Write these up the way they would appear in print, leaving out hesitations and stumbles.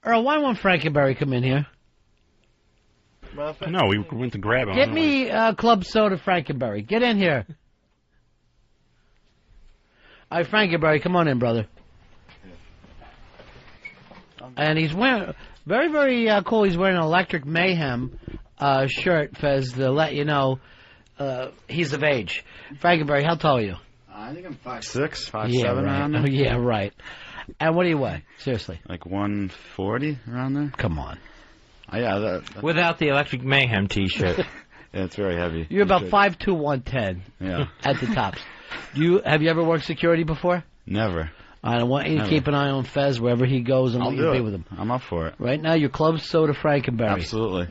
Earl, why won't Frankenberry come in here? No, we went to grab him. Get me club soda Frankenberry. Get in here. All right, Frankenberry, come on in, brother. And he's wearing, very, very cool, he's wearing an Electric Mayhem shirt, Fez, to let you know he's of age. Frankenberry, how tall are you? I think I'm 5'6", 5'7", Yeah, right. around there. Oh, yeah, right. And what do you weigh? Seriously. Like 140, around there. Come on. Yeah, that Without the Electric Mayhem T-shirt. Yeah, it's very heavy. You're about 5'2", 110. Yeah. At the tops. Have you ever worked security before? Never. I want you to keep an eye on Fez wherever he goes and I'll let you do be it. with him. I'm up for it. Right now, you're club soda Frankenberry. Absolutely.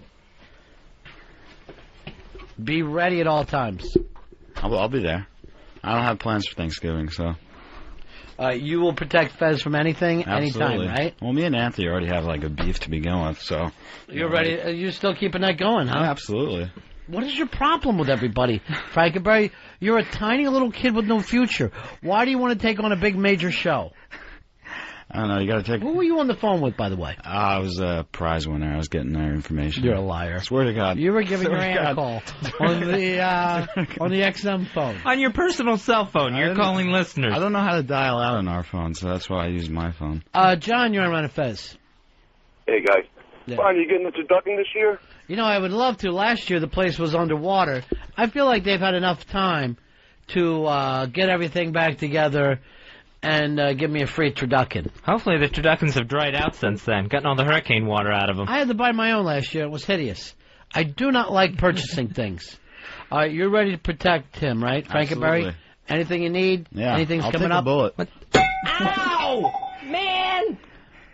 Be ready at all times. I'll be there. I don't have plans for Thanksgiving, so. You will protect Fez from anything, Absolutely. anytime, right? Well, me and Anthony already have like a beef to begin with, so. You're ready. You're still keeping that going, huh? Absolutely. What is your problem with everybody, Frankenberry? You're a tiny little kid with no future. Why do you want to take on a big major show? I don't know. You got to take. Who were you on the phone with, by the way? I was a prize winner. I was getting their information. You're a liar. I swear to God. You were giving your aunt a call on the XM phone. On your personal cell phone, you're calling listeners. I don't know how to dial out on our phone, so that's why I use my phone. John, you're on Fez. Hey, guys. Yeah. Fine, you getting into ducking this year? You know, I would love to. Last year, the place was underwater. I feel like they've had enough time to get everything back together and give me a free turducken. Hopefully the turduckens have dried out since then, gotten all the hurricane water out of them. I had to buy my own last year. It was hideous. I do not like purchasing things. All right, you're ready to protect him, right, Frankenberry? Absolutely. Anything you need? Yeah. Anything's I'll coming take up? a bullet. Ow! Man!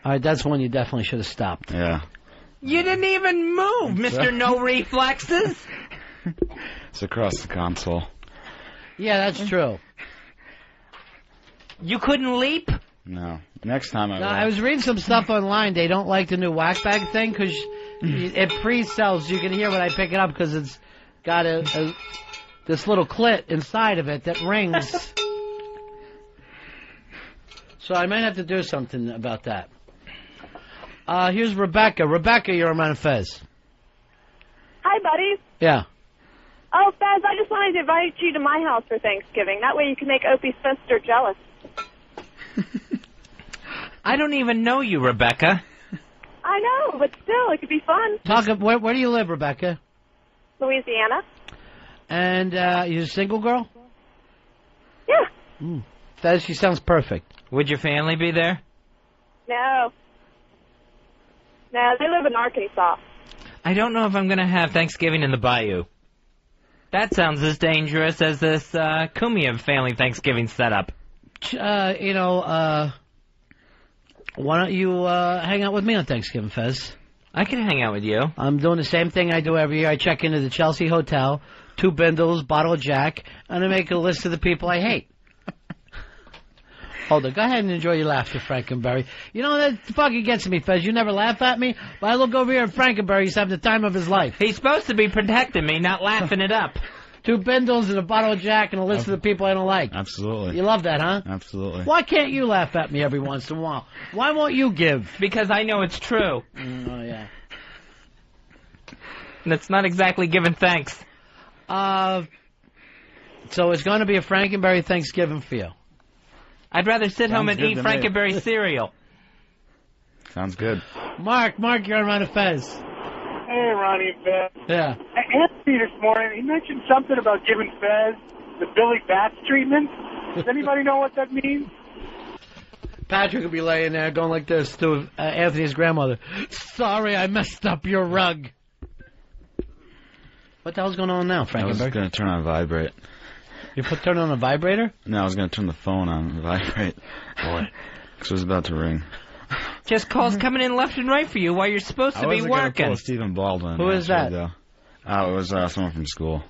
All right, that's one you definitely should have stopped. Yeah. You didn't even move, Mr. No Reflexes! It's across the console. Yeah, that's true. You couldn't leap? No. Next time I will. I was reading some stuff online. They don't like the new whack bag thing because it pre-sells. You can hear when I pick it up because it's got this little clit inside of it that rings. So I might have to do something about that. Here's Rebecca. Rebecca, you're on Fez. Hi, buddies. Yeah. Oh, Fez, I just wanted to invite you to my house for Thanksgiving. That way you can make Opie's sister jealous. I don't even know you, Rebecca. I know, but still, it could be fun. Where do you live, Rebecca? Louisiana. And you're a single girl? Yeah. Fez, she sounds perfect. Would your family be there? No. No, they live in Arkansas. I don't know if I'm going to have Thanksgiving in the bayou. That sounds as dangerous as this Cumia family Thanksgiving setup. Why don't you hang out with me on Thanksgiving, Fez? I can hang out with you. I'm doing the same thing I do every year. I check into the Chelsea Hotel, 2 bindles, bottle of Jack, and I make a list of the people I hate. Hold on. Go ahead and enjoy your laughter, Frankenberry. You know, that fucking gets me, Fez. You never laugh at me, but I look over here at Frankenberry. He's having the time of his life. He's supposed to be protecting me, not laughing it up. 2 bindles and a bottle of Jack and a list of the people I don't like. Absolutely. You love that, huh? Absolutely. Why can't you laugh at me every once in a while? Why won't you give? Because I know it's true. Oh, yeah. And it's not exactly giving thanks. So it's going to be a Frankenberry Thanksgiving for you. I'd rather sit home Sounds and eat good to me. Frankenberry cereal. Sounds good. Mark, you're on Fez. Hey, Ronnie and Fez. Yeah. Anthony this morning, he mentioned something about giving Fez the Billy Bats treatment. Does anybody know what that means? Patrick will be laying there going like this to Anthony's grandmother. Sorry, I messed up your rug. What the hell's going on now, I was Frankenberry? going to turn on vibrate. You turn on a vibrator? No, I was going to turn the phone on vibrate. Boy. Because it was about to ring. Just calls coming in left and right for you while you're supposed to be I wasn't going to working. pull Stephen Baldwin. Who is that? Though. Oh, it was someone from school.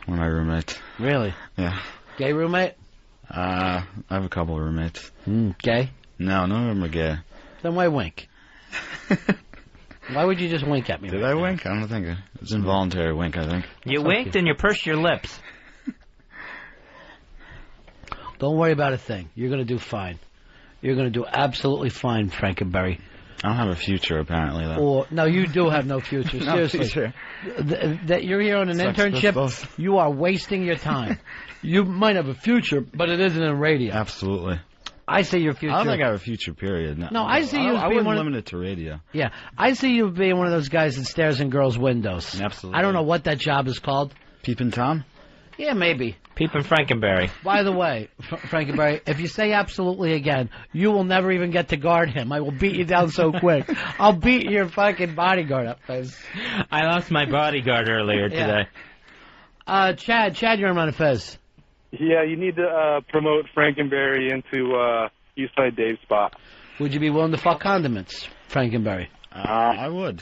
One of my roommates. Really? Yeah. Gay roommate? I have a couple of roommates. Gay? No, none of them are gay. Then why wink? Why would you just wink at me? Did I wink? I don't think. It was an involuntary wink, I think. You winked and you pursed your lips. Don't worry about a thing. You're going to do fine. You're going to do absolutely fine, Frankenberry. I don't have a future, apparently, though. Or no, you do have no future. No Seriously, future. That you're here on an Sex internship, pistols. you are wasting your time. You might have a future, but it isn't in radio. Absolutely. I see your future. I don't think I have a future, period. No, I see you as I being wouldn't one of- limit it to radio. Yeah, I see you being one of those guys that stares in girls' windows. Absolutely. I don't know what that job is called. Peepin' Tom? Yeah, maybe. Peeping Frankenberry. By the way, Frankenberry, if you say absolutely again, you will never even get to guard him. I will beat you down so quick. I'll beat your fucking bodyguard up, Fez. I lost my bodyguard earlier today. Chad, you're on Fez. Yeah, you need to promote Frankenberry into Eastside Dave's spot. Would you be willing to fuck condiments, Frankenberry? I would.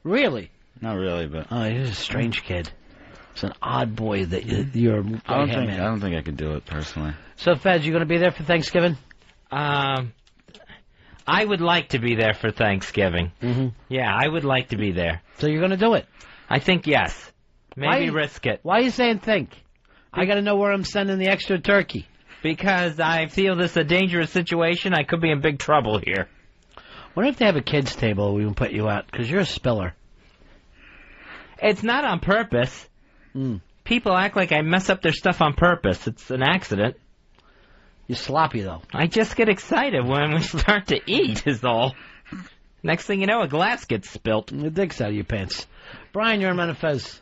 Really? Not really, but Oh, you're a strange kid. It's an odd boy that you're. I don't think I could do it personally. So, Fez, you going to be there for Thanksgiving? I would like to be there for Thanksgiving. Mm-hmm. Yeah, I would like to be there. So you're going to do it? I think yes. Maybe risk it. Why are you saying think? I got to know where I'm sending the extra turkey. Because I feel this is a dangerous situation. I could be in big trouble here. Wonder if they have a kids' table we can put you at, because you're a spiller. It's not on purpose. Mm. People act like I mess up their stuff on purpose. It's an accident. You're sloppy, though. I just get excited when we start to eat, is all. Next thing you know, a glass gets spilt. The dick's out of your pants. Brian, you're on Fez.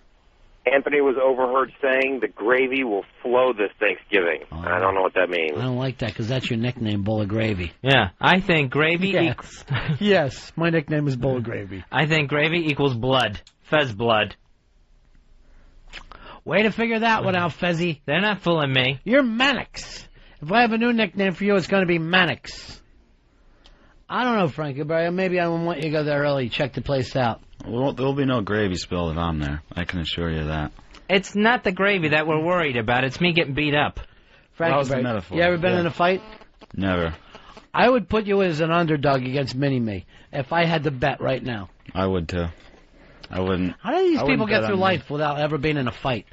Anthony was overheard saying the gravy will flow this Thanksgiving. Oh. I don't know what that means. I don't like that, because that's your nickname, Bowl of Gravy. Yeah, I think gravy Yes. Yes, my nickname is Bowl of Gravy. I think gravy equals blood. Fez blood. Way to figure that one out, Fezzy. They're not fooling me. You're Mannix. If I have a new nickname for you, it's going to be Mannix. I don't know, Frankenberry. Maybe I want you to go there early, check the place out. Well, there'll be no gravy spilled if I'm there. I can assure you that. It's not the gravy that we're worried about. It's me getting beat up. That was the Frankenberry, metaphor. you ever been Yeah. in a fight? Never. I would put you as an underdog against Mini-Me if I had to bet right now. I would, too. I wouldn't. How do these I people wouldn't get bet through on life without ever being in a fight?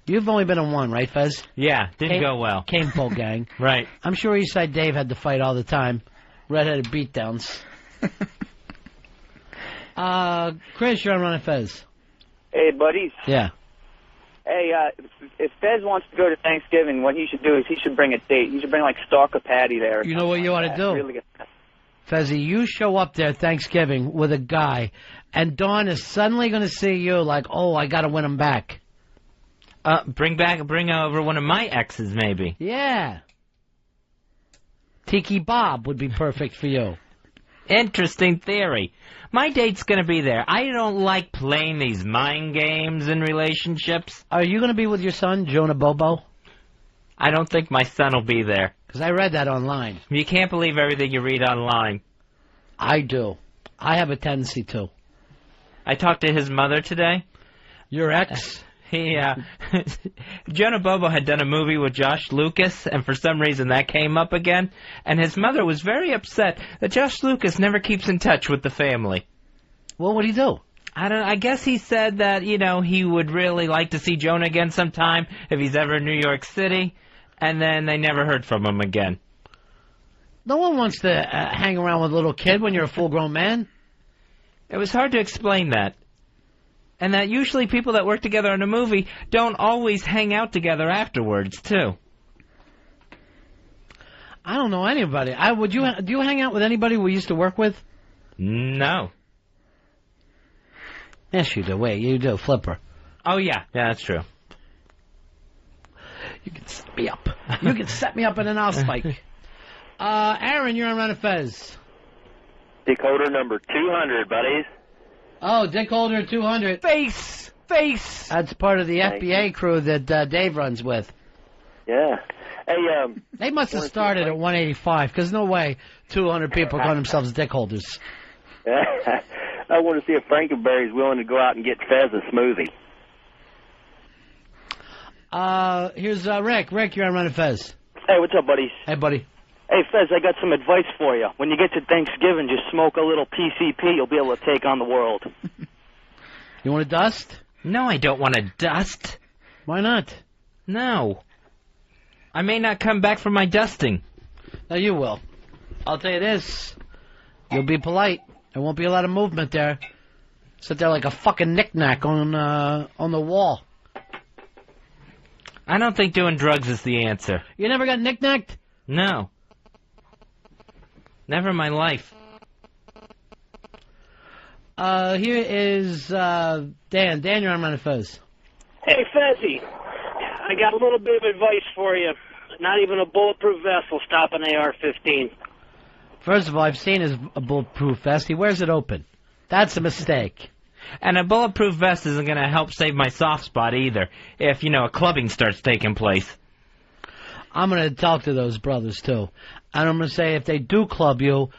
You've only been in one, right, Fez? Yeah, didn't go well. Cane Pole Gang. Right. I'm sure Eastside Dave had to fight all the time. Redheaded beatdowns. Chris, you're on Running Fez. Hey, buddies. Yeah. Hey, if Fez wants to go to Thanksgiving, what he should do is he should bring a date. He should bring, like, Stalker Patty there. You know what you ought to do? Really Fezzy, you show up there Thanksgiving with a guy, and Dawn is suddenly going to see you like, oh, I got to win him back. Bring over one of my exes, maybe. Yeah. Tiki Bob would be perfect for you. Interesting theory. My date's gonna be there. I don't like playing these mind games in relationships. Are you going to be with your son, Jonah Bobo? I don't think my son will be there. Because I read that online. You can't believe everything you read online. I do. I have a tendency to. I talked to his mother today. Your ex? Jonah Bobo had done a movie with Josh Lucas, and for some reason that came up again, and his mother was very upset that Josh Lucas never keeps in touch with the family. What would he do? I guess he said that, he would really like to see Jonah again sometime if he's ever in New York City, and then they never heard from him again. No one wants to hang around with a little kid when you're a full-grown man. It was hard to explain that. And that usually people that work together in a movie don't always hang out together afterwards, too. I don't know anybody. Do you hang out with anybody we used to work with? No. Yes, you do. Wait, you do. Flipper. Oh, yeah. Yeah, that's true. You can set me up. You can set me up in an allspike. Aaron, you're on Run Fez. Decoder number 200, buddies. Oh, Dick Holder 200. Face! That's part of the Thank FBA crew that Dave runs with. Yeah. Hey, They must have started at 185, because no way 200 people call themselves Dick Holders. I want to see if Frankenberry's willing to go out and get Fez a smoothie. Here's Rick. Rick, you're on Run Fez. Hey, what's up, buddies? Hey, buddy. Hey, Fez, I got some advice for you. When you get to Thanksgiving, just smoke a little PCP. You'll be able to take on the world. You want to dust? No, I don't want to dust. Why not? No. I may not come back from my dusting. No, you will. I'll tell you this. You'll be polite. There won't be a lot of movement there. Sit there like a fucking knick-knack on the wall. I don't think doing drugs is the answer. You never got knick-knacked? No. Never in my life. Here is Dan. Dan, you're on Ronnie Fez. Hey, Fezzy, I got a little bit of advice for you. Not even a bulletproof vest will stop an AR-15. First of all, I've seen his bulletproof vest. He wears it open. That's a mistake. And a bulletproof vest isn't going to help save my soft spot either, if, a clubbing starts taking place. I'm going to talk to those brothers, too. And I'm going to say if they do club you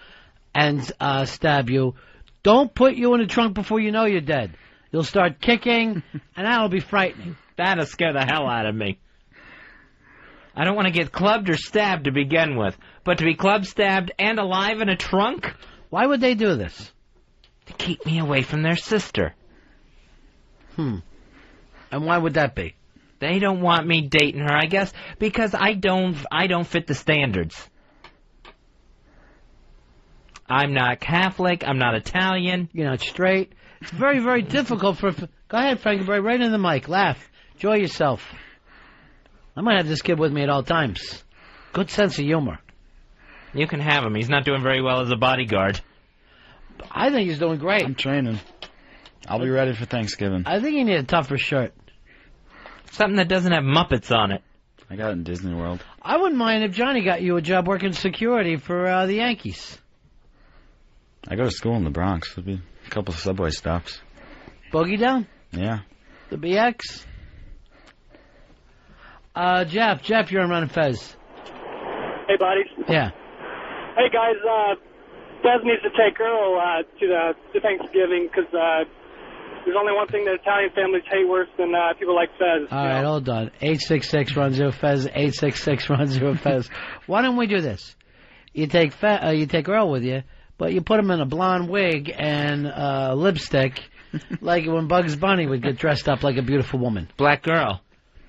and stab you, don't put you in the trunk before you know you're dead. You'll start kicking, and that'll be frightening. That'll scare the hell out of me. I don't want to get clubbed or stabbed to begin with, but to be clubbed, stabbed, and alive in a trunk? Why would they do this? To keep me away from their sister. And why would that be? They don't want me dating her, I guess, because I don't fit the standards. I'm not Catholic, I'm not Italian. You're not straight. It's very, very difficult for... Go ahead, Frankenberry, right in the mic. Laugh. Enjoy yourself. I might have this kid with me at all times. Good sense of humor. You can have him. He's not doing very well as a bodyguard. I think he's doing great. I'm training. I'll be ready for Thanksgiving. I think you need a tougher shirt. Something that doesn't have Muppets on it. I got it in Disney World. I wouldn't mind if Johnny got you a job working security for the Yankees. I go to school in the Bronx. There'll be a couple of subway stops. Boogie down? Yeah. The BX? Jeff, you're on Ron and Fez. Hey, buddies. Yeah. Hey, guys, Fez needs to take Earl to Thanksgiving because there's only one thing that Italian families hate worse than people like Fez. All right, hold on. 866-10-FEZ, 866-10-FEZ. Why don't we do this? You take Earl with you, but you put him in a blonde wig and lipstick like when Bugs Bunny would get dressed up like a beautiful woman. Black girl.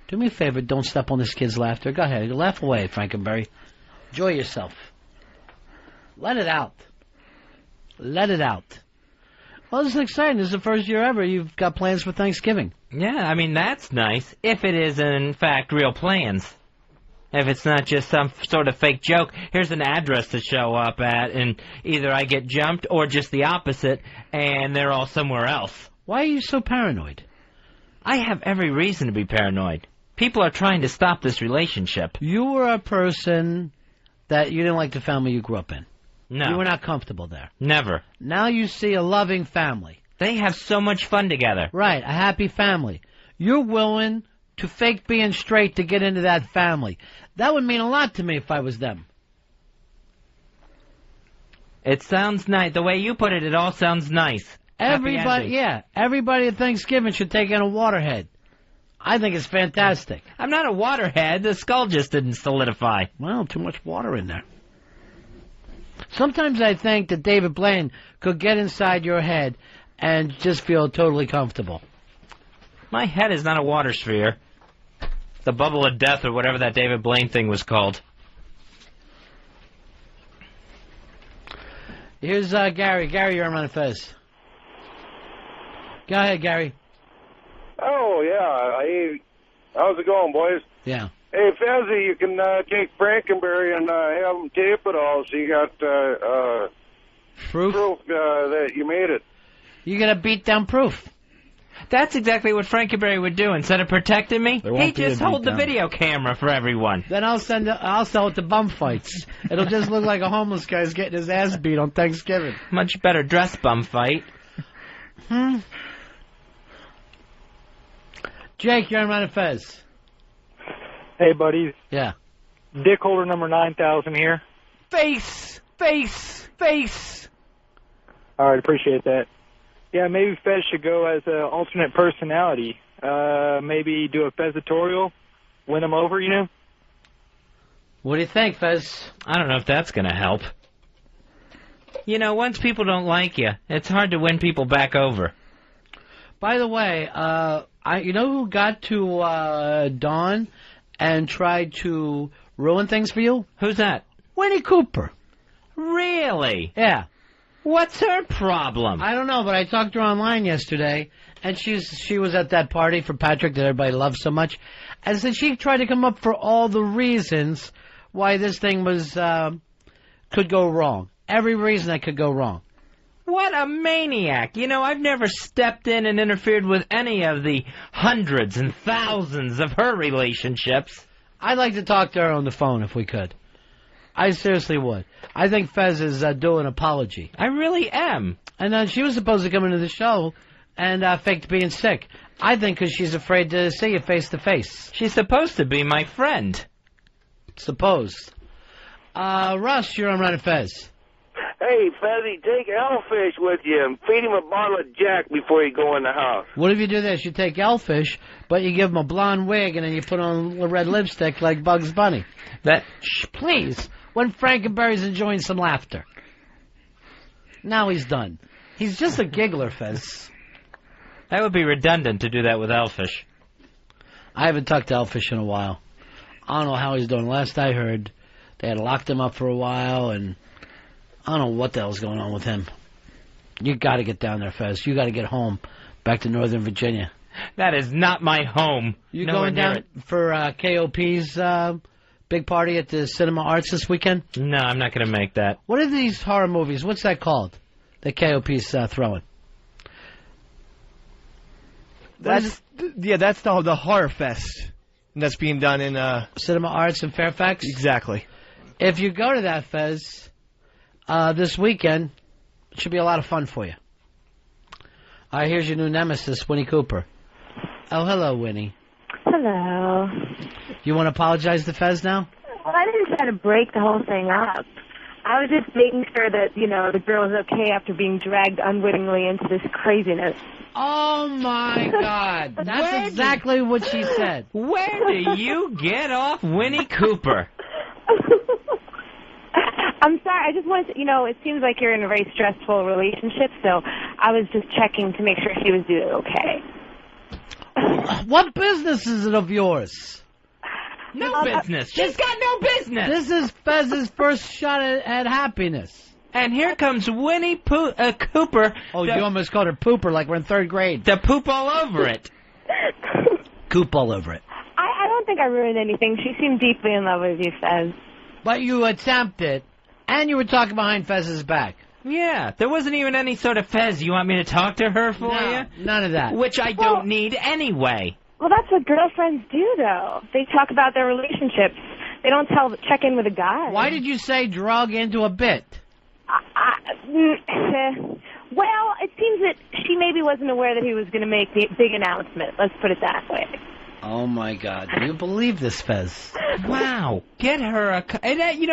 Do me a favor, don't step on this kid's laughter. Go ahead, laugh away, Frankenberry. Enjoy yourself. Let it out. Let it out. Well, this is exciting. This is the first year ever you've got plans for Thanksgiving. Yeah, I mean, that's nice, if it is, in fact, real plans. If it's not just some sort of fake joke, here's an address to show up at, and either I get jumped or just the opposite, and they're all somewhere else. Why are you so paranoid? I have every reason to be paranoid. People are trying to stop this relationship. You were a person that you didn't like the family you grew up in. No. You were not comfortable there. Never. Now you see a loving family. They have so much fun together. Right, a happy family. You're willing to fake being straight to get into that family. That would mean a lot to me if I was them. It sounds nice. The way you put it, it all sounds nice. Everybody at Thanksgiving should take in a waterhead. I think it's fantastic. I'm not a waterhead. The skull just didn't solidify. Well, too much water in there. Sometimes I think that David Blaine could get inside your head and just feel totally comfortable. My head is not a water sphere. The bubble of death or whatever that David Blaine thing was called. Here's Gary. Gary, you're on Ron and Fez. Go ahead, Gary. Oh, yeah. Hey, how's it going, boys? Yeah. Hey, Fezzy, you can take Frankenberry and have him tape it all so you got proof that you made it. You got a beat down proof. That's exactly what Frankenberry would do. Instead of protecting me, he'd just hold the video camera for everyone. Then I'll sell it to bum fights. It'll just look like a homeless guy's getting his ass beat on Thanksgiving. Much better dress bum fight. Jake, you're on Ron and Fez. Hey, buddies. Yeah. Dick holder number 9,000 here. Face! Face! Face! All right, appreciate that. Yeah, maybe Fez should go as an alternate personality. Maybe do a Fezatorial, win him over, you know? What do you think, Fez? I don't know if that's going to help. You know, once people don't like you, it's hard to win people back over. By the way, you know who got to Dawn and tried to ruin things for you? Who's that? Winnie Cooper. Really? Yeah. What's her problem? I don't know, but I talked to her online yesterday, and she was at that party for Patrick that everybody loves so much. And so she tried to come up for all the reasons why this thing was could go wrong. Every reason that could go wrong. What a maniac. You know, I've never stepped in and interfered with any of the hundreds and thousands of her relationships. I'd like to talk to her on the phone if we could. I seriously would. I think Fez is due an apology. I really am. And she was supposed to come into the show and faked being sick. I think because she's afraid to see you face to face. She's supposed to be my friend. Supposed. Russ, you're on Run and Fez. Hey, Fezzy, take Elfish with you and feed him a bottle of Jack before you go in the house. What if you do this? You take Elfish, but you give him a blonde wig and then you put on a red lipstick like Bugs Bunny. Shh, please. When Frankenberry's enjoying some laughter. Now he's done. He's just a giggler, Fez. That would be redundant to do that with Elfish. I haven't talked to Elfish in a while. I don't know how he's doing. Last I heard, they had locked him up for a while, and I don't know what the hell's going on with him. You got to get down there, Fez. You got to get home, back to Northern Virginia. That is not my home. You going down for KOP's big party at the Cinema Arts this weekend? No, I'm not going to make that. What are these horror movies? What's that called that KOP's throwing? That's the Horror Fest. That's being done in Cinema Arts in Fairfax? Exactly. If you go to that, Fez, this weekend, it should be a lot of fun for you. Here's your new nemesis, Winnie Cooper. Oh, hello, Winnie. Hello. You want to apologize to Fez now? Well, I didn't try to break the whole thing up. I was just making sure that, the girl is okay after being dragged unwittingly into this craziness. Oh, my God. That's exactly what she said. Where do you get off Winnie Cooper? I'm sorry. I just wanted to, it seems like you're in a very stressful relationship, so I was just checking to make sure she was doing okay. What business is it of yours? No business. She's got no business. This is Fez's first shot at happiness. And here comes Winnie Cooper. Oh, you almost called her Pooper like we're in third grade. To poop all over it. Coop all over it. I don't think I ruined anything. She seemed deeply in love with you, Fez. But you attempted, and you were talking behind Fez's back. Yeah, there wasn't even any sort of Fez. You want me to talk to her for you? None of that. Which I don't need anyway. Well, that's what girlfriends do, though. They talk about their relationships. They don't check in with a guy. Why did you say drug into a bit? Well, it seems that she maybe wasn't aware that he was going to make the big announcement. Let's put it that way. Oh, my God. Do you believe this, Fez? Wow. Get her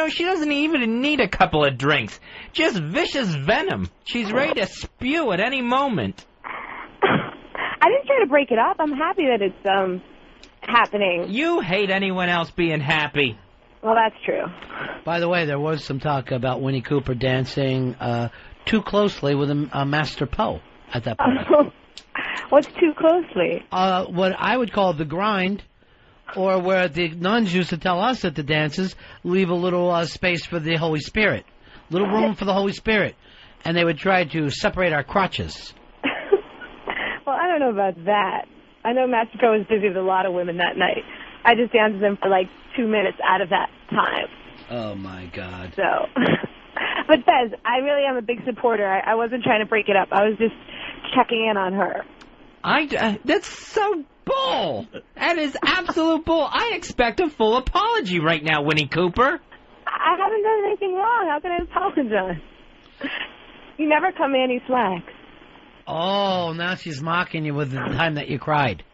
she doesn't even need a couple of drinks. Just vicious venom. She's ready to spew at any moment. I didn't try to break it up. I'm happy that it's, happening. You hate anyone else being happy. Well, that's true. By the way, there was some talk about Winnie Cooper dancing too closely with a Master Poe at that point. What's too closely? What I would call the grind, or where the nuns used to tell us at the dances, leave a little space for the Holy Spirit, little room for the Holy Spirit, and they would try to separate our crotches. Well, I don't know about that. I know Master Poe was busy with a lot of women that night. I just danced with him for like 2 minutes out of that time. Oh, my God. So, but Fez, I really am a big supporter. I wasn't trying to break it up. I was just checking in on her. That's so bull. That is absolute bull. I expect a full apology right now, Winnie Cooper. I haven't done anything wrong. How can I apologize? You never cut me any slack. Oh, now she's mocking you with the time that you cried.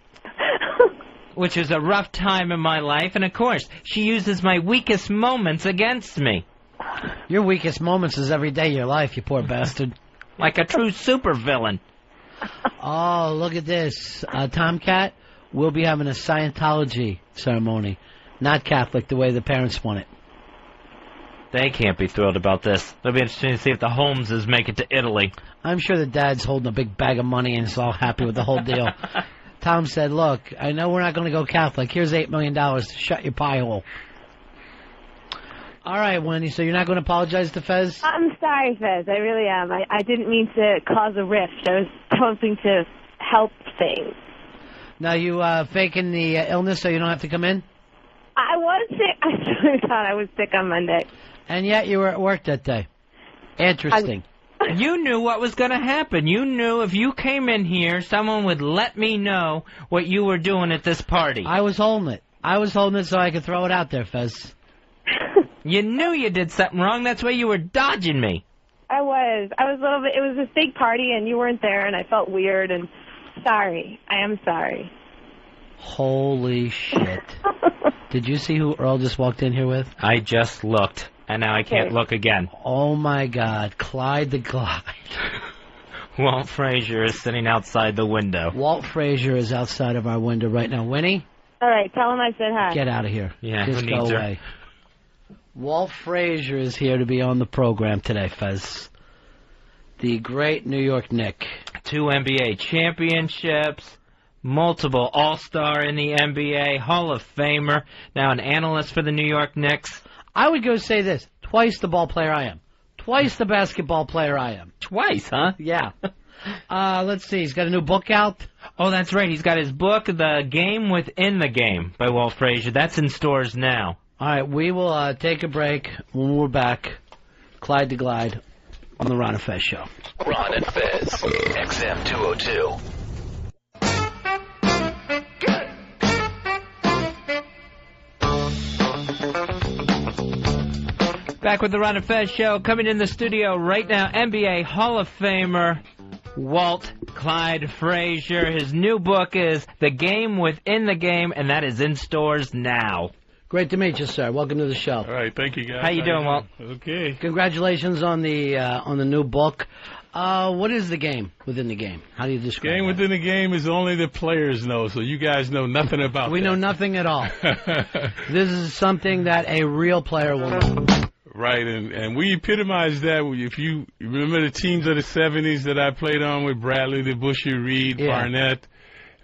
Which is a rough time in my life, and of course, she uses my weakest moments against me. Your weakest moments is every day of your life, you poor bastard. Like a true supervillain. Oh, look at this. Tomcat, we'll be having a Scientology ceremony. Not Catholic, the way the parents want it. They can't be thrilled about this. It'll be interesting to see if the Holmeses make it to Italy. I'm sure the dad's holding a big bag of money and is all happy with the whole deal. Tom said, look, I know we're not going to go Catholic. Here's $8 million to shut your pie hole. All right, Wendy, so you're not going to apologize to Fez? I'm sorry, Fez. I really am. I didn't mean to cause a rift. I was hoping to help things. Now, you faking the illness so you don't have to come in? I was sick. I swear to God, I was sick on Monday. And yet you were at work that day. Interesting. You knew what was going to happen. You knew if you came in here, someone would let me know what you were doing at this party. I was holding it. I was holding it so I could throw it out there, Fez. You knew you did something wrong. That's why you were dodging me. I was a little bit. It was a big party, and you weren't there, and I felt weird, and sorry. I am sorry. Holy shit. Did you see who Earl just walked in here with? I just looked, and now I can't look again. Oh, my God. Clyde the Glide. Walt Frazier is sitting outside the window. Walt Frazier is outside of our window right now. Winnie? All right, tell him I said hi. Get out of here. Yeah, just who go needs her? away. Walt Frazier is here to be on the program today, Fez. The great New York Knick. 2 NBA championships, multiple All-Star in the NBA, Hall of Famer, now an analyst for the New York Knicks. I would go say this. Twice the ball player I am. Twice the basketball player I am. Twice, huh? Yeah. Let's see. He's got a new book out. Oh, that's right. He's got his book, The Game Within the Game, by Walt Frazier. That's in stores now. All right, we will take a break. When we're back, Clyde the Glide on the Ron and Fez Show. Ron and Fez, XM 202. Back with the Ron and Fez Show. Coming in the studio right now, NBA Hall of Famer Walt Clyde Frazier. His new book is The Game Within the Game, and that is in stores now. Great to meet you, sir. Welcome to the show. All right, thank you, guys. How you doing, Walt? Okay. Congratulations on the new book. What is the game within the game? How do you describe Game within the game is only the players know, so you guys know nothing about We that. know nothing at all. This is something that a real player will know. Right, and we epitomize that. If you remember the teams of the 70s that I played on with Bradley, DeBusschere, Reed, Barnett,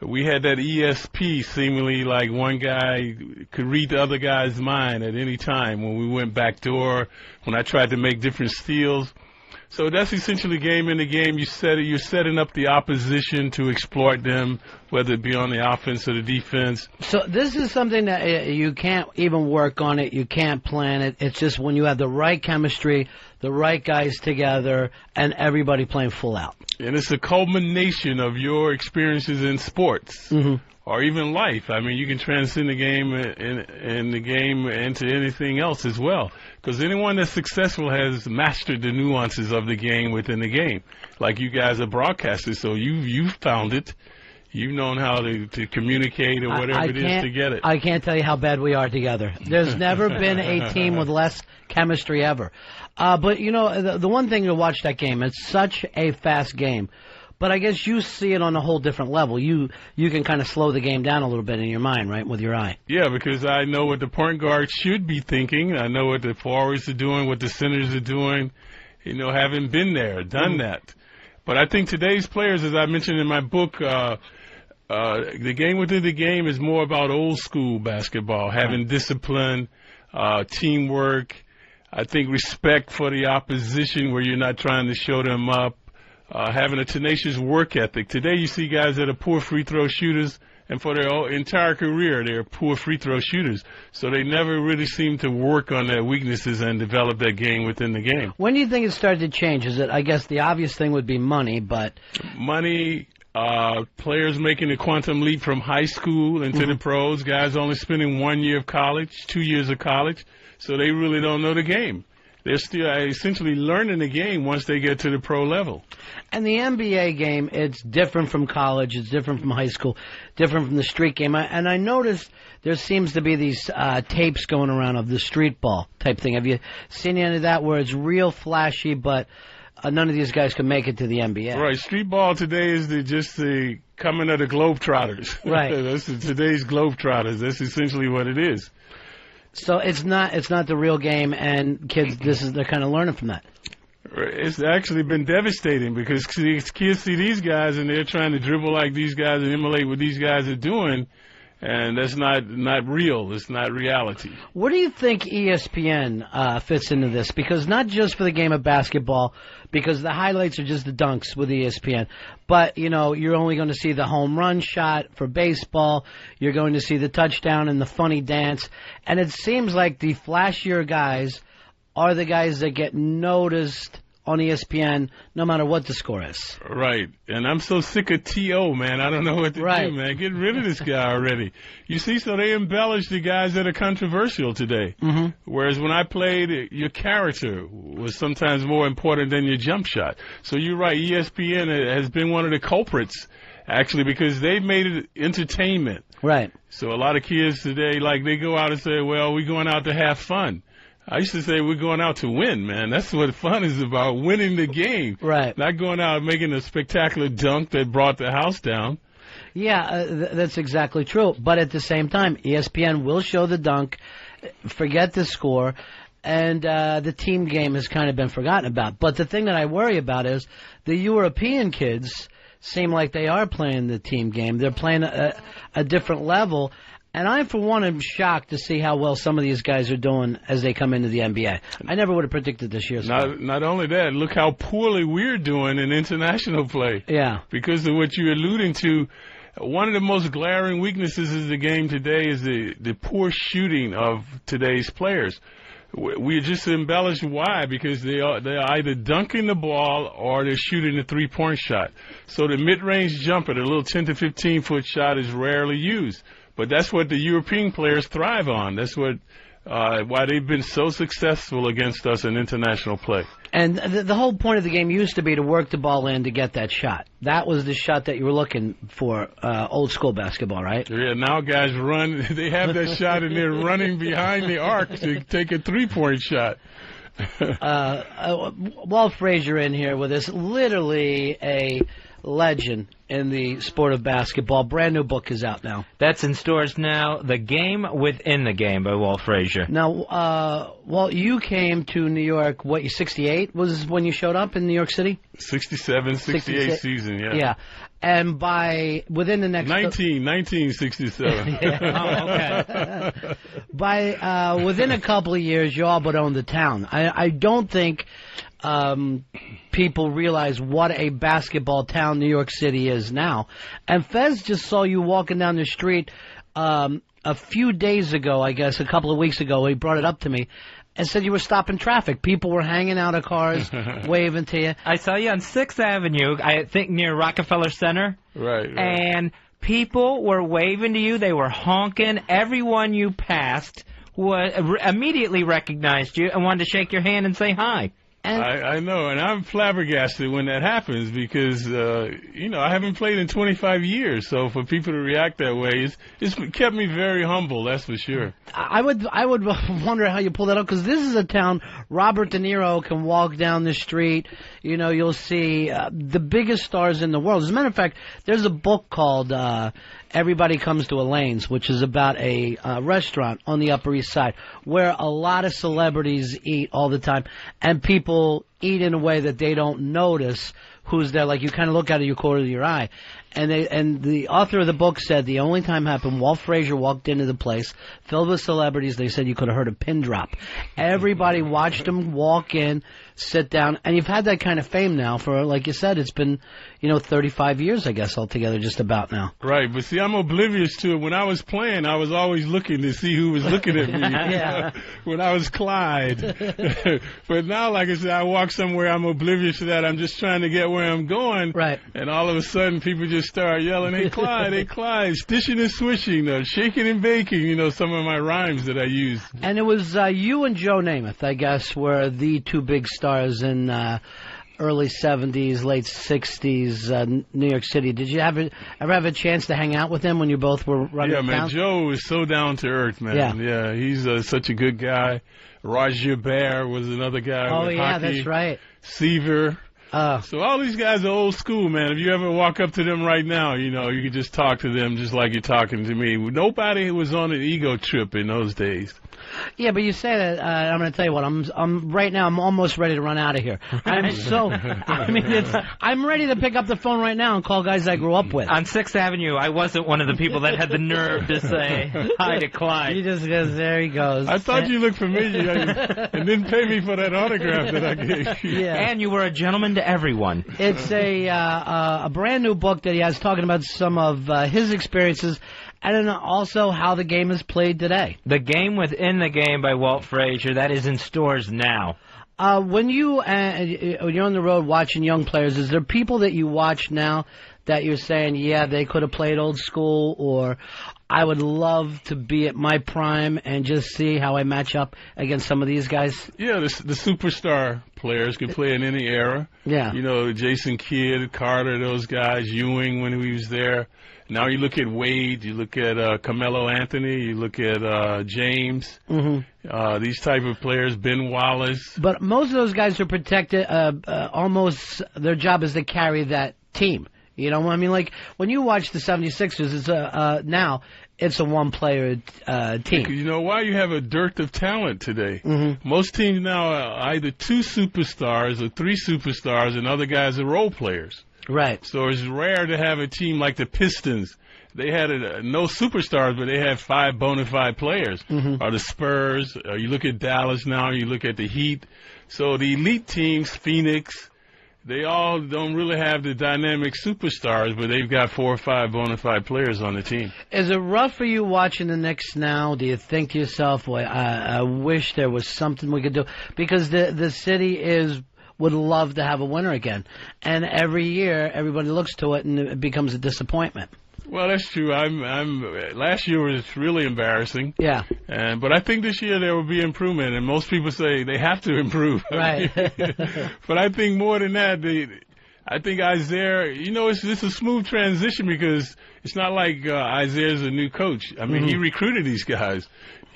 we had that ESP, seemingly like one guy could read the other guy's mind at any time when we went backdoor, when I tried to make different steals. So that's essentially game in the game. You're setting up the opposition to exploit them, whether it be on the offense or the defense. So this is something that you can't even work on it. You can't plan it. It's just when you have the right chemistry, the right guys together, and everybody playing full out. And it's a culmination of your experiences in sports. Or even life. I mean, you can transcend the game and the game into anything else as well. Because anyone that's successful has mastered the nuances of the game within the game. Like you guys are broadcasters, so you've found it. You've known how to communicate or whatever it is to get it. I can't tell you how bad we are together. There's never been a team with less chemistry ever. But, you know, the one thing to watch that game, it's such a fast game. But I guess you see it on a whole different level. You can kind of slow the game down a little bit in your mind, right, with your eye. Yeah, because I know what the point guard should be thinking. I know what the forwards are doing, what the centers are doing, you know, having been there, done that. But I think today's players, as I mentioned in my book, the game within the game is more about old school basketball, having discipline, teamwork, I think respect for the opposition where you're not trying to show them up. Having a tenacious work ethic. Today you see guys that are poor free throw shooters, and for their entire career they're poor free throw shooters. So they never really seem to work on their weaknesses and develop that game within the game. When do you think it started to change? Is it? I guess the obvious thing would be money, but... Money, players making the quantum leap from high school into the pros, guys only spending 1 year of college, 2 years of college, so they really don't know the game. They're still essentially learning the game once they get to the pro level. And the NBA game, it's different from college, it's different from high school, different from the street game. And I noticed there seems to be these tapes going around of the street ball type thing. Have you seen any of that where it's real flashy, but none of these guys can make it to the NBA? Right. Street ball today is just the coming of the Globetrotters. Right. That's today's Globetrotters. That's essentially what it is. So it's not the real game, and kids, they're kind of learning from that. It's actually been devastating because kids see these guys and they're trying to dribble like these guys and emulate what these guys are doing, And that's not real. It's not reality. Where do you think ESPN fits into this? Because not just for the game of basketball, because the highlights are just the dunks with ESPN, but, you know, you're only going to see the home run shot for baseball. You're going to see the touchdown and the funny dance. And it seems like the flashier guys are the guys that get noticed on ESPN no matter what the score is. Right. And I'm so sick of T.O., man. I don't know what to do, man. Get rid of this guy already. You see, so they embellish the guys that are controversial today. Mm-hmm. Whereas when I played, your character was sometimes more important than your jump shot. So you're right. ESPN has been one of the culprits, actually, because they've made it entertainment. Right. So a lot of kids today, like, they go out and say, well, we're going out to have fun. I used to say we're going out to win, man. That's what fun is about, winning the game. Right. Not going out and making a spectacular dunk that brought the house down. Yeah, that's exactly true. But at the same time, ESPN will show the dunk, forget the score, and the team game has kind of been forgotten about. But the thing that I worry about is the European kids seem like they are playing the team game. They're playing a different level. And I, for one, am shocked to see how well some of these guys are doing as they come into the NBA. I never would have predicted this year's game. Not only that, look how poorly we're doing in international play. Yeah. Because of what you're alluding to, one of the most glaring weaknesses of the game today is the poor shooting of today's players. We just embellish why, because they're either dunking the ball or they're shooting a three-point shot. So the mid-range jumper, the little 10 to 15-foot shot, is rarely used. But that's what the European players thrive on. That's what why they've been so successful against us in international play. And the whole point of the game used to be to work the ball in to get that shot. That was the shot that you were looking for, old school basketball, right? Yeah, now guys run. They have that shot and they're running behind the arc to take a three-point shot. Walt Frazier in here with us, literally a legend in the sport of basketball. Brand new book is out now. That's in stores now. The Game Within the Game by Walt Frazier. Now, Walt, you came to New York, what, 68 was when you showed up in New York City? 67, 68 season, yeah. Yeah. And within the next... 1967. Yeah. Oh, okay. Within a couple of years, you all but owned the town. I don't think people realize what a basketball town New York City is now. And Fez just saw you walking down the street a few days ago, I guess, a couple of weeks ago. He brought it up to me and said you were stopping traffic. People were hanging out of cars, waving to you. I saw you on 6th Avenue, I think near Rockefeller Center. Right. And people were waving to you. They were honking. Everyone you passed immediately recognized you and wanted to shake your hand and say hi. I know, and I'm flabbergasted when that happens because, I haven't played in 25 years, so for people to react that way, it's kept me very humble, that's for sure. I would wonder how you pull that up, because this is a town Robert De Niro can walk down the street. You know, you'll see the biggest stars in the world. As a matter of fact, there's a book called Everybody Comes to Elaine's, which is about a restaurant on the Upper East Side where a lot of celebrities eat all the time, and people eat in a way that they don't notice who's there. Like, you kind of look out of your corner of your eye. And the author of the book said the only time happened, Walt Frazier walked into the place filled with celebrities. They said you could have heard a pin drop. Everybody watched him walk in, sit down, and you've had that kind of fame now for, like you said, it's been, 35 years, I guess, altogether, just about now. Right, but see, I'm oblivious to it. When I was playing, I was always looking to see who was looking at me. Yeah. When I was Clyde. But now, like I said, I walk somewhere, I'm oblivious to that. I'm just trying to get where I'm going. Right. And all of a sudden, people just start yelling, "Hey, Clyde, hey, Clyde," stishing and swishing, shaking and baking, some of my rhymes that I use. And it was you and Joe Namath, I guess, were the two big stars in early 70s, late 60s, New York City. Did you ever have a chance to hang out with him when you both were running Yeah, man, down? Joe is so down to earth, man. Yeah, he's such a good guy. Roger Bear was another guy with yeah, hockey. that's right. Seaver. So all these guys are old school, man. If you ever walk up to them right now, you can just talk to them just like you're talking to me. Nobody was on an ego trip in those days. Yeah, but you say that. I'm going to tell you what. I'm right now. I'm almost ready to run out of here. I'm ready to pick up the phone right now and call guys I grew up with. On 6th Avenue, I wasn't one of the people that had the nerve to say hi to Clyde. He just goes, there he goes. I thought you looked familiar and didn't pay me for that autograph that I gave you. Yeah. And you were a gentleman to everyone. It's a brand new book that he has talking about some of his experiences and then also how the game is played today. The Game Within the Game by Walt Frazier. That is in stores now. When you're on the road watching young players, is there people that you watch now that you're saying, yeah, they could have played old school, or I would love to be at my prime and just see how I match up against some of these guys? Yeah, the superstar players can play in any era. Yeah. You know, Jason Kidd, Carter, those guys, Ewing when he was there. Now you look at Wade, you look at Carmelo Anthony, you look at James, these type of players, Ben Wallace. But most of those guys are protected, almost their job is to carry that team. You know what I mean? Like, when you watch the 76ers, it's now it's a one-player team. You know why? You have a dearth of talent today. Most teams now are either two superstars or three superstars, and other guys are role players. Right. So it's rare to have a team like the Pistons. They had no superstars, but they had 5 bona fide players. Or the Spurs. Or you look at Dallas now. You look at the Heat. So the elite teams, Phoenix, they all don't really have the dynamic superstars, but they've got 4 or 5 bona fide players on the team. Is it rough for you watching the Knicks now? Do you think to yourself, boy, I wish there was something we could do? Because the city would love to have a winner again. And every year, everybody looks to it, and it becomes a disappointment. Well, that's true. Last year was really embarrassing. Yeah. But I think this year there will be improvement, and most people say they have to improve. Right. But I think more than that, I think Isaiah, it's a smooth transition because it's not like Isaiah's a new coach. I mean, he recruited these guys.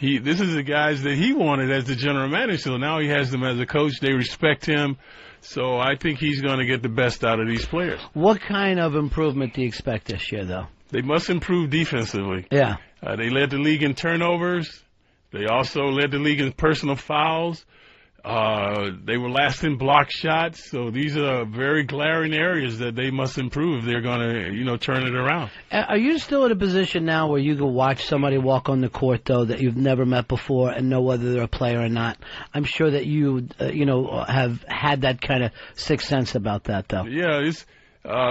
This is the guys that he wanted as the general manager, so now he has them as a coach. They respect him. So I think he's going to get the best out of these players. What kind of improvement do you expect this year, though? They must improve defensively. Yeah. They led the league in turnovers. They also led the league in personal fouls. They were last in block shots. So these are very glaring areas that they must improve if they're going to, turn it around. Are you still in a position now where you can watch somebody walk on the court, though, that you've never met before and know whether they're a player or not? I'm sure that you, have had that kind of sixth sense about that, though. Yeah,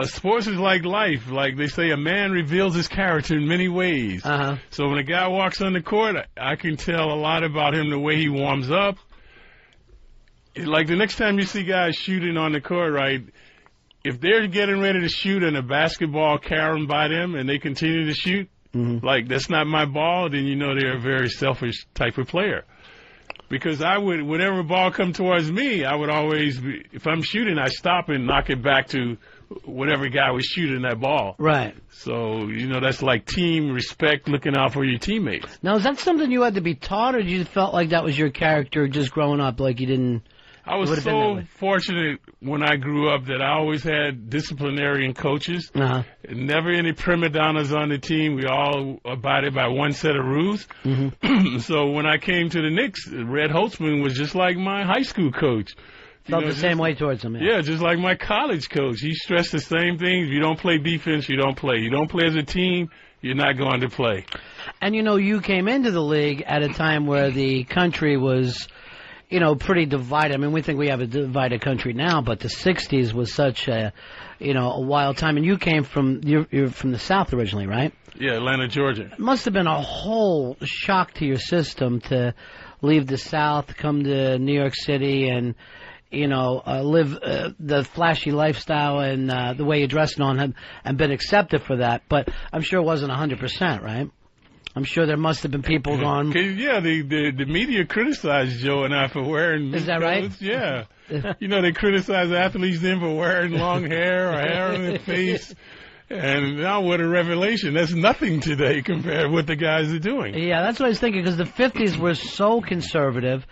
sports is like life. Like they say, a man reveals his character in many ways. So when a guy walks on the court, I can tell a lot about him the way he warms up. Like the next time you see guys shooting on the court, right, if they're getting ready to shoot and a basketball carrying by them and they continue to shoot, like that's not my ball, then they're a very selfish type of player. Because whenever a ball come towards me, I would always, if I'm shooting, I stop and knock it back to whatever guy was shooting that ball. Right. So, that's like team respect, looking out for your teammates. Now, is that something you had to be taught, or you felt like that was your character just growing up, like you didn't? I was so fortunate when I grew up that I always had disciplinarian coaches. Never any prima donnas on the team. We all abided by one set of rules. So when I came to the Knicks, Red Holtzman was just like my high school coach. Felt the same way towards him. Yeah, just like my college coach. He stressed the same things. You don't play defense, you don't play. You don't play as a team, you're not going to play. And, you came into the league at a time where the country was, pretty divided. I mean, we think we have a divided country now, but the 60s was such a wild time. And you came you're from the South originally, right? Yeah, Atlanta, Georgia. It must have been a whole shock to your system to leave the South, come to New York City, and live the flashy lifestyle and the way you dressed and been accepted for that. But I'm sure it wasn't 100%, right? I'm sure there must have been people going. Yeah, the media criticized Joe and I for wearing. Is that right? Yeah. They criticize athletes then for wearing long hair or hair on their face. And now what a revelation. That's nothing today compared to what the guys are doing. Yeah, that's what I was thinking, because the 50s were so conservative.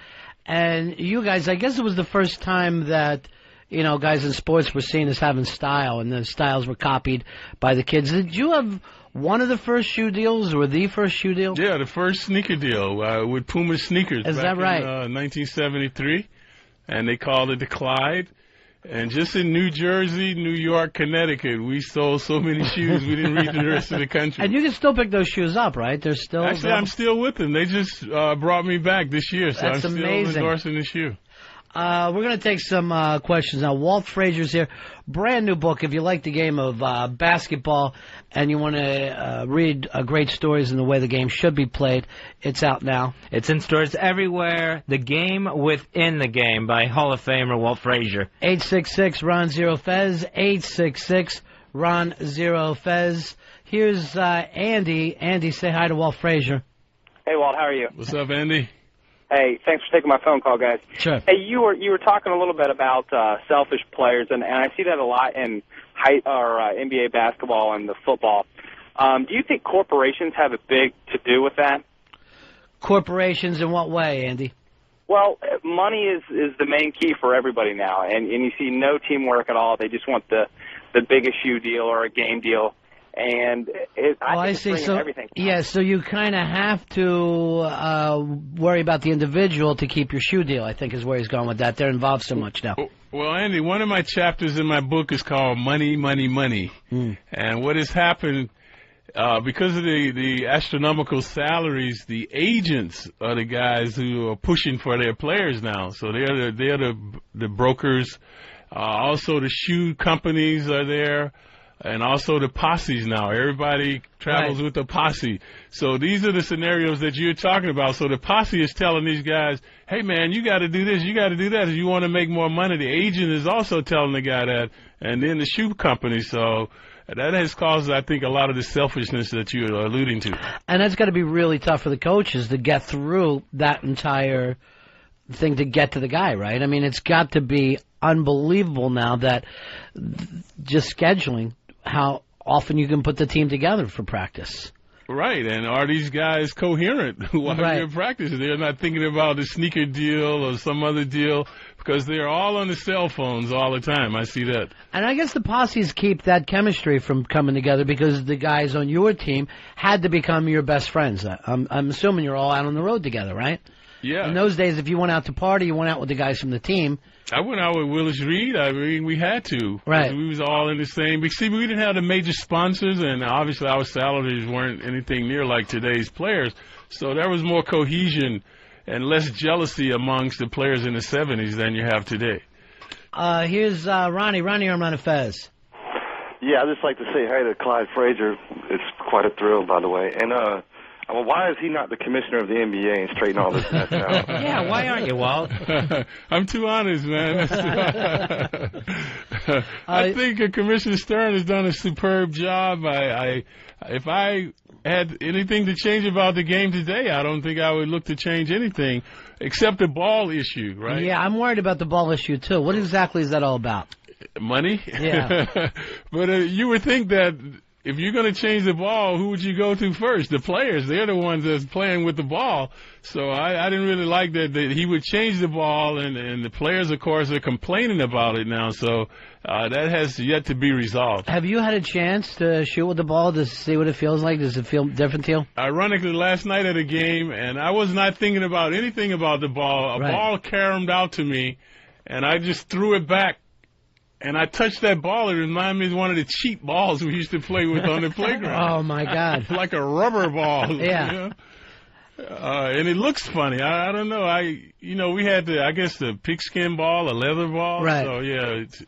And you guys, I guess it was the first time that you know, guys in sports were seen as having style, and the styles were copied by the kids. Did you have one of the first shoe deals, or the first shoe deal? Yeah, the first sneaker deal with Puma sneakers. Is back that right? In 1973, and they called it the Clyde. And just in New Jersey, New York, Connecticut, we sold so many shoes we didn't reach the rest of the country. And you can still pick those shoes up, right? They're still Actually, I'm still with them. They just brought me back this year, so That's I'm still amazing. endorsing the shoe. We're going to take some questions now. Walt Frazier's here. Brand new book. If you like the game of basketball and you want to read great stories in the way the game should be played, it's out now. It's in stores everywhere. The Game Within the Game by Hall of Famer Walt Frazier. 866-RON-0-FEZ. 866-RON-0-FEZ. Here's Andy. Andy, say hi to Walt Frazier. Hey, Walt, how are you? What's up, Andy? Hey, thanks for taking my phone call, guys. Sure. Hey, you were talking a little bit about selfish players, and I see that a lot in NBA basketball and the football. Do you think corporations have a big to do with that? Corporations in what way, Andy? Well, money is the main key for everybody now, and you see no teamwork at all. They just want the biggest shoe deal or a game deal. And I see. So everything. Yeah, so you kind of have to worry about the individual to keep your shoe deal, I think is where he's going with that. They're involved so much now. Well, Andy, one of my chapters in my book is called Money, Money, Money. And what has happened, because of the astronomical salaries, the agents are the guys who are pushing for their players now. So they're the brokers. Also, the shoe companies are there. And also the posses now. Everybody travels with a posse. So these are the scenarios that you're talking about. So the posse is telling these guys, hey, man, you got to do this, you got to do that if you want to make more money. The agent is also telling the guy that, and then the shoe company. So that has caused, I think, a lot of the selfishness that you're alluding to. And that's got to be really tough for the coaches to get through that entire thing to get to the guy, right? I mean, it's got to be unbelievable now that just scheduling how often you can put the team together for practice. Right, and are these guys coherent while they're practicing? They're not thinking about a sneaker deal or some other deal because they're all on the cell phones all the time. I see that. And I guess the posses keep that chemistry from coming together because the guys on your team had to become your best friends. I'm assuming you're all out on the road together, right? Yeah. In those days, if you went out to party, you went out with the guys from the team. I went out with Willis Reed. I mean, we had to. Right. We was all in the same. See, we didn't have the major sponsors, and obviously our salaries weren't anything near like today's players. So there was more cohesion and less jealousy amongst the players in the 70s than you have today. Here's Ronnie. Ronnie, I'm on a Fez. Yeah, I'd just like to say hi to Clyde Frazier. It's quite a thrill, by the way. And well, why is he not the commissioner of the NBA and straighten all this mess out? Yeah, why aren't you, Walt? I'm too honest, man. I think Commissioner Stern has done a superb job. If I had anything to change about the game today, I don't think I would look to change anything except the ball issue, right? Yeah, I'm worried about the ball issue, too. What exactly is that all about? Money? Yeah. But you would think that if you're going to change the ball, who would you go to first? The players. They're the ones that's playing with the ball. So I didn't really like that he would change the ball, and the players, of course, are complaining about it now. So that has yet to be resolved. Have you had a chance to shoot with the ball to see what it feels like? Does it feel different to you? Ironically, last night at a game, and I was not thinking about anything about the ball. A ball caromed out to me, and I just threw it back. And I touched that ball. It reminded me of one of the cheap balls we used to play with on the playground. Oh, my God. Like a rubber ball. Yeah. You know? And it looks funny. I don't know. We had the pigskin ball, a leather ball. Right. So, yeah, it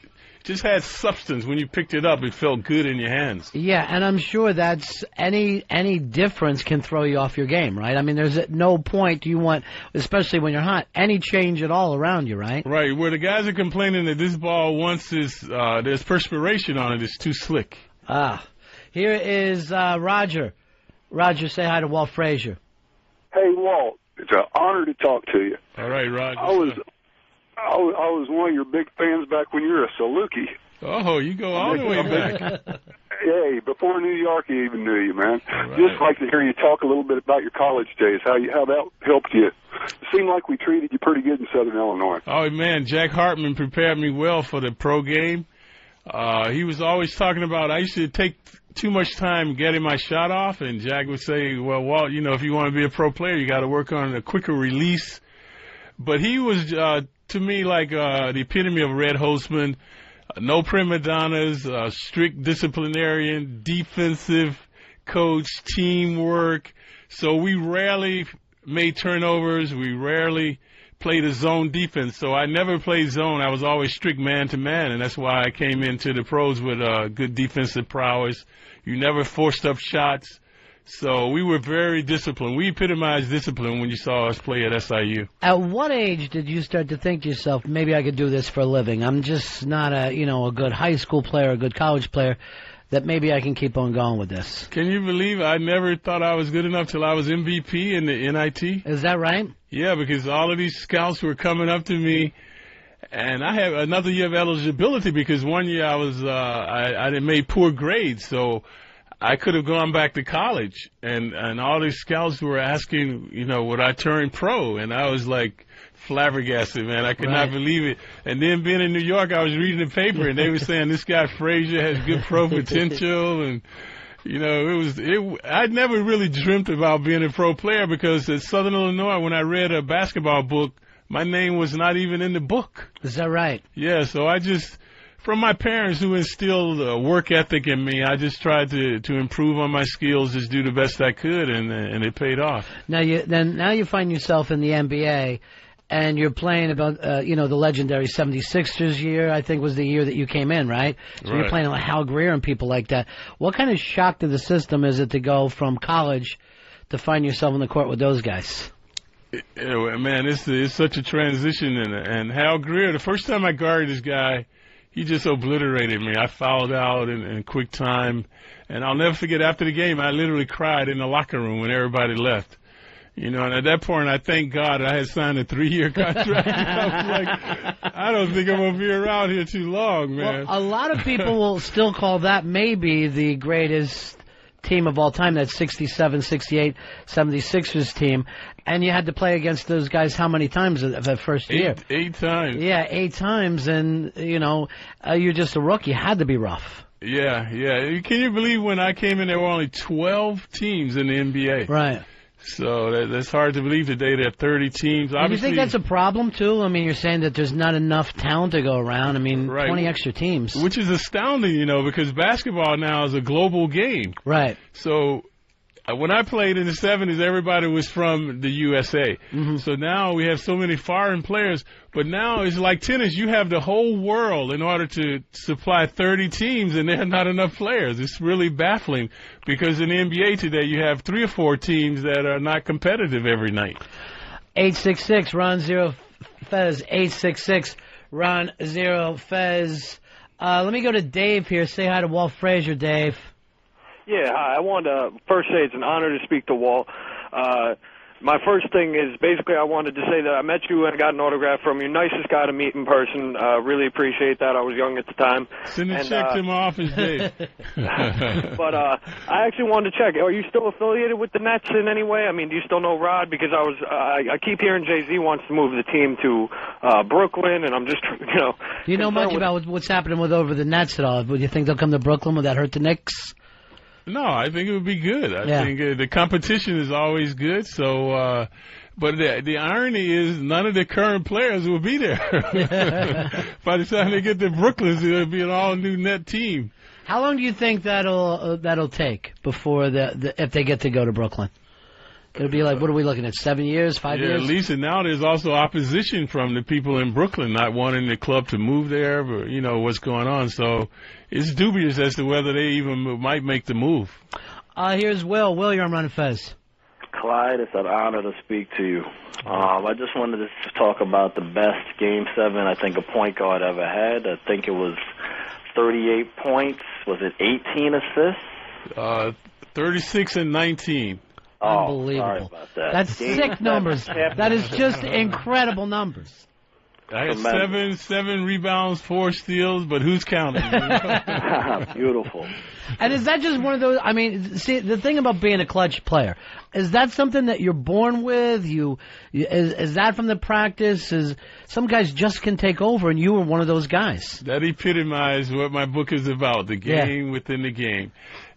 just had substance. When you picked it up, it felt good in your hands. Yeah, and I'm sure that's any difference can throw you off your game, right? I mean, there's at no point you want, especially when you're hot, any change at all around you, right? Right. Where the guys are complaining that this ball, once there's perspiration on it, it's too slick. Here is Roger. Roger, say hi to Walt Frazier. Hey, Walt, it's an honor to talk to you. All right, Roger. I was one of your big fans back when you were a Saluki. Oh, you go all the way back. Hey, before New York even knew you, man. Right. Just like to hear you talk a little bit about your college days, how that helped you seemed like we treated you pretty good in Southern Illinois. Oh, man, Jack Hartman prepared me well for the pro game. He was always talking about I used to take too much time getting my shot off, and Jack would say, well, Walt, you know, if you want to be a pro player, you got to work on a quicker release. But he was, to me, like the epitome of Red Holtzman. No prima donnas, strict disciplinarian, defensive coach, teamwork. So we rarely made turnovers. We rarely played a zone defense. So I never played zone. I was always strict man-to-man, and that's why I came into the pros with good defensive prowess. You never forced up shots. So we were very disciplined. We epitomized discipline when you saw us play at SIU. At what age did you start to think to yourself, maybe I could do this for a living? I'm just not a good high school player, a good college player, that maybe I can keep on going with this. Can you believe I never thought I was good enough till I was MVP in the NIT? Is that right? Yeah, because all of these scouts were coming up to me, and I had another year of eligibility because one year I was I made poor grades, so I could have gone back to college, and all these scouts were asking, would I turn pro? And I was like flabbergasted, man. I could not believe it. And then being in New York, I was reading the paper, and they were saying this guy Frazier has good pro potential, and I'd never really dreamt about being a pro player because at Southern Illinois, when I read a basketball book, my name was not even in the book. Is that right? Yeah, so I just, from my parents who instilled a work ethic in me, I just tried to improve on my skills, just do the best I could, and it paid off. Now you find yourself in the NBA, and you're playing about the legendary 76ers year, I think was the year that you came in, right? So you're playing like Hal Greer and people like that. What kind of shock to the system is it to go from college to find yourself on the court with those guys? Man, it's such a transition, and Hal Greer, the first time I guarded this guy, he just obliterated me. I fouled out in quick time, and I'll never forget, after the game, I literally cried in the locker room when everybody left. And at that point, I thank God I had signed a 3-year contract. I was like, I don't think I'm going to be around here too long, man. Well, a lot of people will still call that maybe the greatest team of all time, that 67, 68, 76ers team. And you had to play against those guys how many times the first year? 8 times. Yeah, 8 times. And, you're just a rookie. You had to be rough. Yeah. Can you believe when I came in, there were only 12 teams in the NBA? Right. So that's hard to believe today. There are 30 teams. Do you think that's a problem, too? I mean, you're saying that there's not enough talent to go around. I mean, 20 extra teams. Which is astounding, because basketball now is a global game. Right. So when I played in the 70s, everybody was from the USA. Mm-hmm. So now we have so many foreign players. But now it's like tennis. You have the whole world in order to supply 30 teams, and there are not enough players. It's really baffling because in the NBA today, you have 3 or 4 teams that are not competitive every night. 866 Ron Zero Fez. 866 Ron Zero Fez. Let me go to Dave here. Say hi to Walt Frazier, Dave. Yeah, hi. I wanted to first say it's an honor to speak to Walt. My first thing is basically I wanted to say that I met you and got an autograph from you. Nicest guy to meet in person. Really appreciate that. I was young at the time. Send a check to my office, Dave. But I actually wanted to check. Are you still affiliated with the Nets in any way? I mean, do you still know Rod? Because I keep hearing Jay-Z wants to move the team to Brooklyn, and I'm just, Do you know much about what's happening with over the Nets at all? Do you think they'll come to Brooklyn? Would that hurt the Knicks? No, I think it would be good. I think the competition is always good. So, but the irony is none of the current players will be there. By the time they get to Brooklyn, it'll be an all-new net team. How long do you think that'll take before if they get to go to Brooklyn? It'll be like, what are we looking at, 7 years, 5 years? At least, and now there's also opposition from the people in Brooklyn not wanting the club to move there, but what's going on. So it's dubious as to whether they even might make the move. Here's Will. Will, you're on Ron and Fez. Clyde, it's an honor to speak to you. I just wanted to talk about the best Game 7 I think a point guard ever had. I think it was 38 points. Was it 18 assists? 36 and 19. Unbelievable. Sorry about that. That's sick numbers. That is just incredible numbers. I had seven rebounds, 4 steals, but who's counting? Beautiful. And is that just one of those? I mean, see, the thing about being a clutch player, is that something that you're born with? Is that from the practice? Is some guys just can take over, and you were one of those guys? That epitomized what my book is about, the game within the game.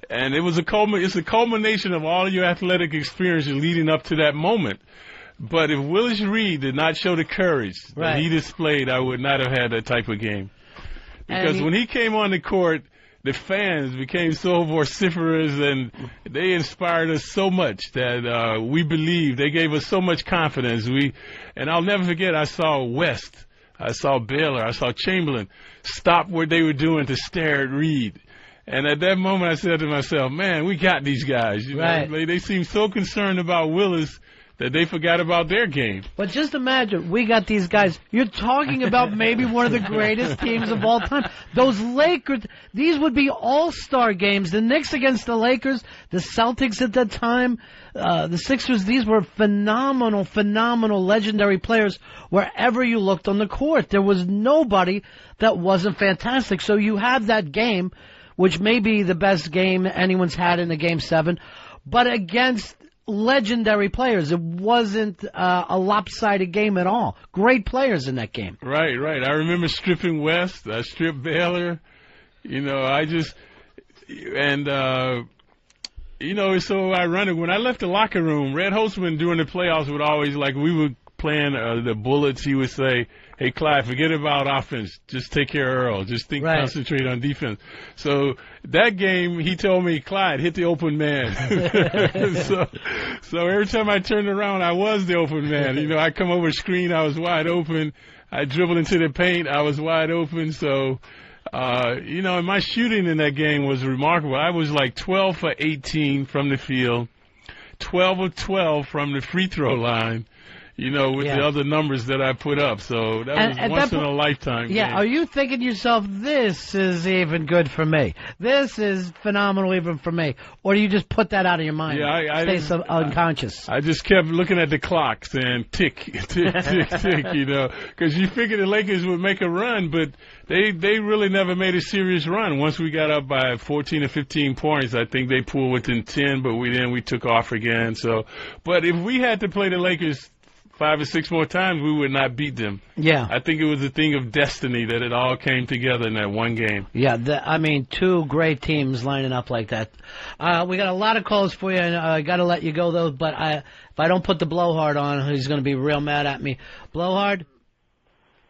And it's a culmination of all your athletic experience leading up to that moment. But if Willis Reed did not show the courage that he displayed, I would not have had that type of game. Because when he came on the court, the fans became so vociferous, and they inspired us so much that we believed. They gave us so much confidence. And I'll never forget, I saw West, I saw Baylor, I saw Chamberlain stop what they were doing to stare at Reed. And at that moment, I said to myself, man, we got these guys. You know, they seem so concerned about Willis that they forgot about their game. But just imagine, we got these guys. You're talking about maybe one of the greatest teams of all time. Those Lakers, these would be all-star games. The Knicks against the Lakers, the Celtics at that time, the Sixers, these were phenomenal, legendary players wherever you looked on the court. There was nobody that wasn't fantastic. So you have that game, which may be the best game anyone's had in a Game 7, but against legendary players. It wasn't a lopsided game at all. Great players in that game. Right. I remember stripping West. I stripped Baylor. You know, it's so ironic. When I left the locker room, Red Holtzman during the playoffs would always, like, we were playing the Bullets, he would say, hey, Clyde, forget about offense. Just take care of Earl. Just concentrate on defense. So that game, he told me, Clyde, hit the open man. so every time I turned around, I was the open man. You know, I come over screen, I was wide open. I dribbled into the paint, I was wide open. So, you know, and my shooting in that game was remarkable. I was like 12 for 18 from the field, 12 of 12 from the free throw line. You know, with the other numbers that I put up. So that was once in a lifetime game. Are you thinking to yourself, this is even good for me? This is phenomenal even for me? Or do you just put that out of your mind? I stay unconscious. I just kept looking at the clocks and tick, tick, you know, because you figured the Lakers would make a run, but they really never made a serious run. Once we got up by 14 or 15 points, I think they pulled within 10, but we took off again. So, but if we had to play the Lakers 5 or 6 more times, we would not beat them. Yeah. I think it was a thing of destiny that it all came together in that one game. Yeah, I mean, 2 great teams lining up like that. We got a lot of calls for you, and I got to let you go, though, but if I don't put the blowhard on, he's going to be real mad at me. Blowhard?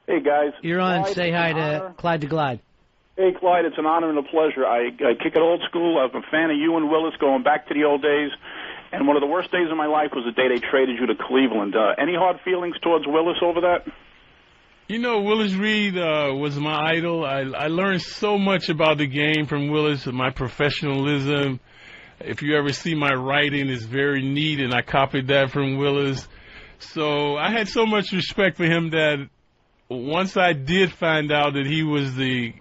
Hey, guys. You're on. Clyde, say hi to Clyde the Glide. Hey, Clyde, it's an honor and a pleasure. I kick it old school. I'm a fan of you and Willis going back to the old days. And one of the worst days of my life was the day they traded you to Cleveland. Any hard feelings towards Willis over that? You know, Willis Reed was my idol. I learned so much about the game from Willis, my professionalism. If you ever see my writing, it's very neat, and I copied that from Willis. So I had so much respect for him that once I did find out that he was the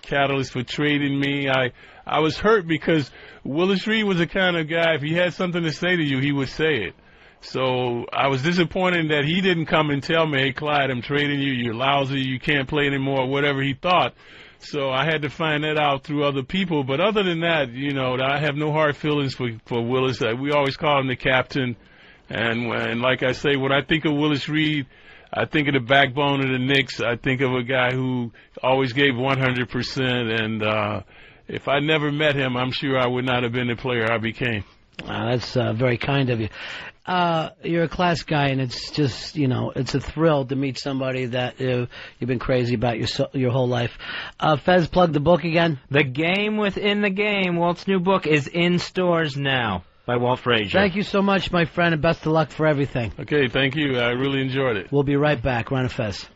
catalyst for trading me, I was hurt because Willis Reed was the kind of guy, if he had something to say to you, he would say it. So I was disappointed that he didn't come and tell me, hey, Clyde, I'm trading you, you're lousy, you can't play anymore, whatever he thought. So I had to find that out through other people. But other than that, you know, I have no hard feelings for Willis. We always call him the captain. And like I say, when I think of Willis Reed, I think of the backbone of the Knicks. I think of a guy who always gave 100%. And if I never met him, I'm sure I would not have been the player I became. That's very kind of you. You're a class guy, and it's just, you know, it's a thrill to meet somebody that you've been crazy about your whole life. Fez, plug the book again. The Game Within the Game, Walt's new book, is in stores now by Walt Frazier. Thank you so much, my friend, and best of luck for everything. Okay, thank you. I really enjoyed it. We'll be right back. Ron and Fez.